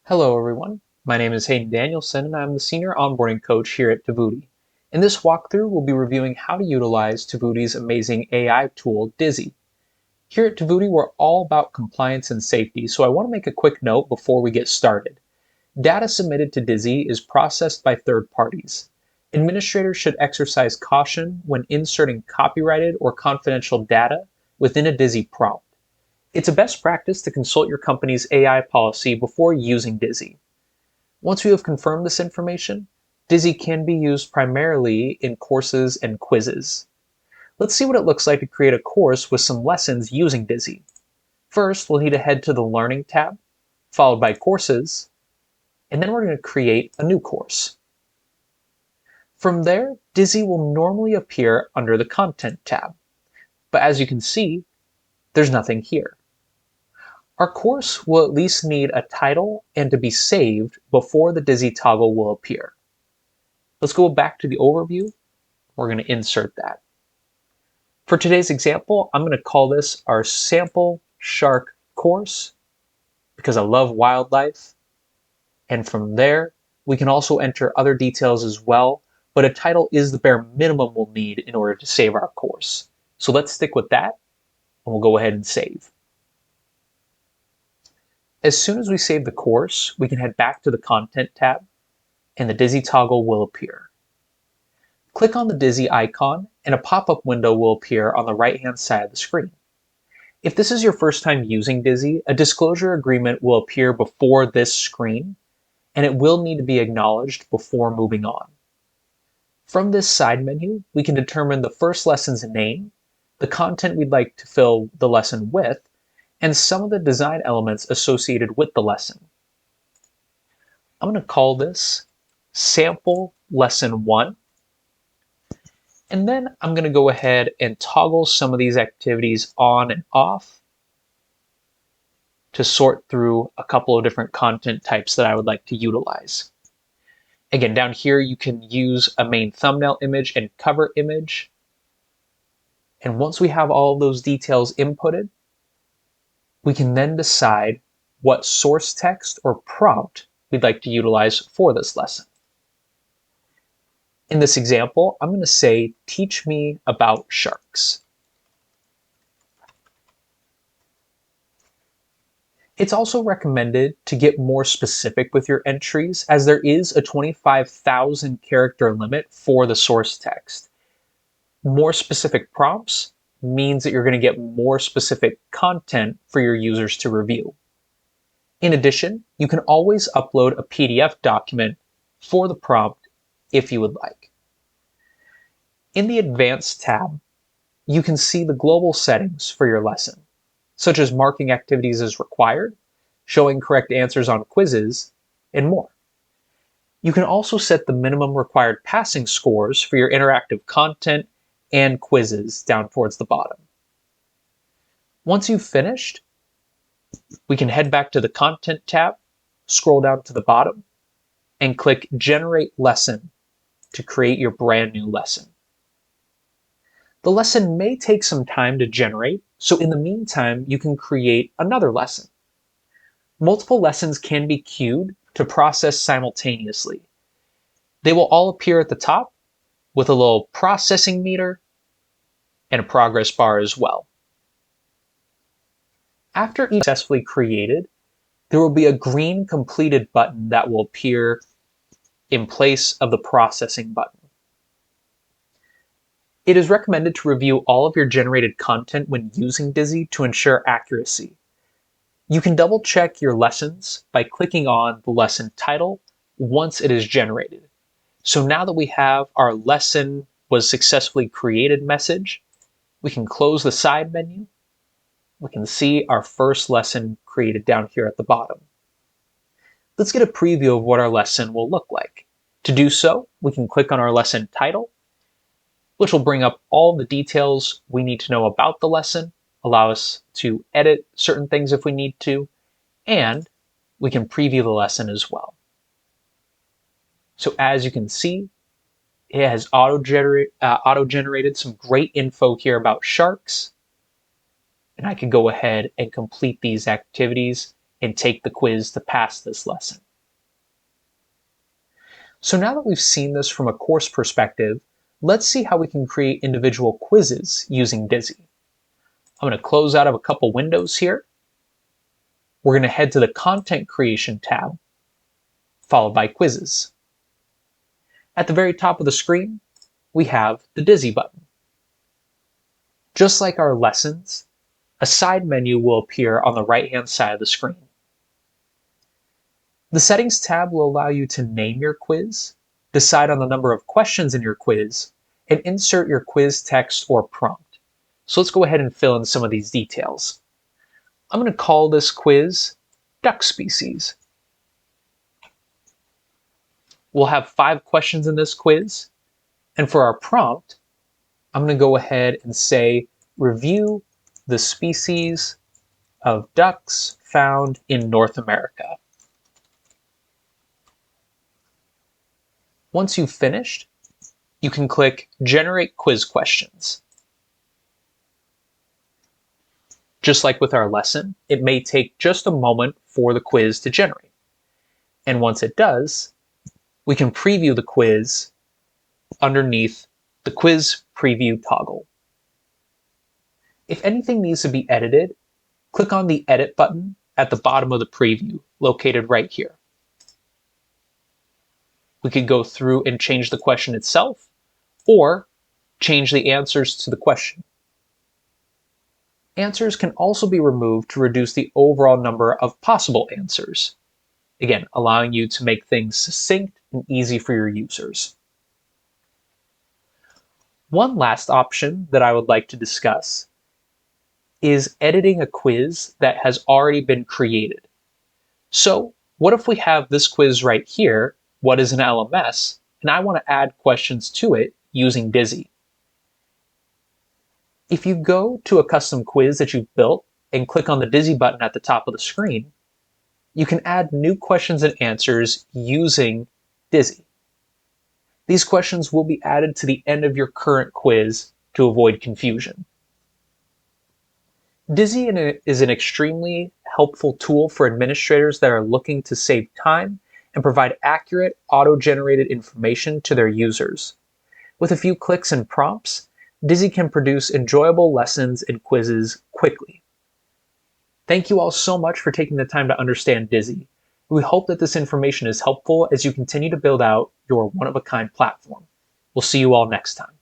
Hello everyone, my name is Hayden Danielson and I'm the Senior Onboarding Coach here at Tovuti. In this walkthrough, we'll be reviewing how to utilize Tovuti's amazing AI tool, Dizi. Here at Tovuti, we're all about compliance and safety, so I want to make a quick note before we get started. Data submitted to Dizi is processed by third parties. Administrators should exercise caution when inserting copyrighted or confidential data within a Dizi prompt. It's a best practice to consult your company's AI policy before using Dizi. Once you have confirmed this information, Dizi can be used primarily in courses and quizzes. Let's see what it looks like to create a course with some lessons using Dizi. First, we'll need to head to the Learning tab, followed by Courses, and then we're going to create a new course. From there, Dizi will normally appear under the Content tab, but as you can see, there's nothing here. Our course will at least need a title and to be saved before the Dizi toggle will appear. Let's go back to the overview. We're going to insert that. For today's example, I'm going to call this our sample shark course because I love wildlife. And from there, we can also enter other details as well, but a title is the bare minimum we'll need in order to save our course. So let's stick with that, and we'll go ahead and save. As soon as we save the course, we can head back to the Content tab, and the Dizi toggle will appear. Click on the Dizi icon, and a pop-up window will appear on the right-hand side of the screen. If this is your first time using Dizi, a disclosure agreement will appear before this screen, and it will need to be acknowledged before moving on. From this side menu, we can determine the first lesson's name, the content we'd like to fill the lesson with, and some of the design elements associated with the lesson. I'm going to call this Sample Lesson 1. And then I'm going to go ahead and toggle some of these activities on and off to sort through a couple of different content types that I would like to utilize. Again, down here, you can use a main thumbnail image and cover image. And once we have all of those details inputted, we can then decide what source text or prompt we'd like to utilize for this lesson. In this example, I'm going to say, teach me about sharks. It's also recommended to get more specific with your entries, as there is a 25,000 character limit for the source text. More specific prompts means that you're going to get more specific content for your users to review. In addition, you can always upload a PDF document for the prompt if you would like. In the Advanced tab, you can see the global settings for your lesson, such as marking activities as required, showing correct answers on quizzes, and more. You can also set the minimum required passing scores for your interactive content and quizzes down towards the bottom. Once you've finished, we can head back to the Content tab, scroll down to the bottom, and click Generate Lesson to create your brand new lesson. The lesson may take some time to generate, so in the meantime, you can create another lesson. Multiple lessons can be queued to process simultaneously. They will all appear at the top with a little processing meter and a progress bar as well. After each is successfully created, there will be a green completed button that will appear in place of the processing button. It is recommended to review all of your generated content when using Dizi to ensure accuracy. You can double check your lessons by clicking on the lesson title once it is generated. So now that we have our lesson was successfully created message, we can close the side menu. We can see our first lesson created down here at the bottom. Let's get a preview of what our lesson will look like. To do so, we can click on our lesson title, which will bring up all the details we need to know about the lesson, allow us to edit certain things if we need to, and we can preview the lesson as well. So as you can see, it has auto-generated some great info here about sharks, and I can go ahead and complete these activities and take the quiz to pass this lesson. So now that we've seen this from a course perspective, let's see how we can create individual quizzes using Dizi. I'm going to close out of a couple windows here. We're going to head to the Content Creation tab, followed by Quizzes. At the very top of the screen, we have the Dizi button. Just like our lessons, a side menu will appear on the right-hand side of the screen. The Settings tab will allow you to name your quiz, decide on the number of questions in your quiz, and insert your quiz text or prompt. So let's go ahead and fill in some of these details. I'm going to call this quiz Duck Species. We'll have 5 questions in this quiz, and for our prompt, I'm going to go ahead and say, review the species of ducks found in North America. Once you've finished, you can click Generate Quiz Questions. Just like with our lesson, it may take just a moment for the quiz to generate. And once it does, we can preview the quiz underneath the Quiz Preview toggle. If anything needs to be edited, click on the Edit button at the bottom of the preview, located right here. We could go through and change the question itself, or change the answers to the question. Answers can also be removed to reduce the overall number of possible answers, again, allowing you to make things succinct and easy for your users. One last option that I would like to discuss is editing a quiz that has already been created. So, what if we have this quiz right here, what is an LMS, and I want to add questions to it using Dizi? If you go to a custom quiz that you've built and click on the Dizi button at the top of the screen, you can add new questions and answers using Dizi. These questions will be added to the end of your current quiz to avoid confusion. Dizi is an extremely helpful tool for administrators that are looking to save time and provide accurate, auto-generated information to their users. With a few clicks and prompts, Dizi can produce enjoyable lessons and quizzes quickly. Thank you all so much for taking the time to understand Dizi. We hope that this information is helpful as you continue to build out your one-of-a-kind platform. We'll see you all next time.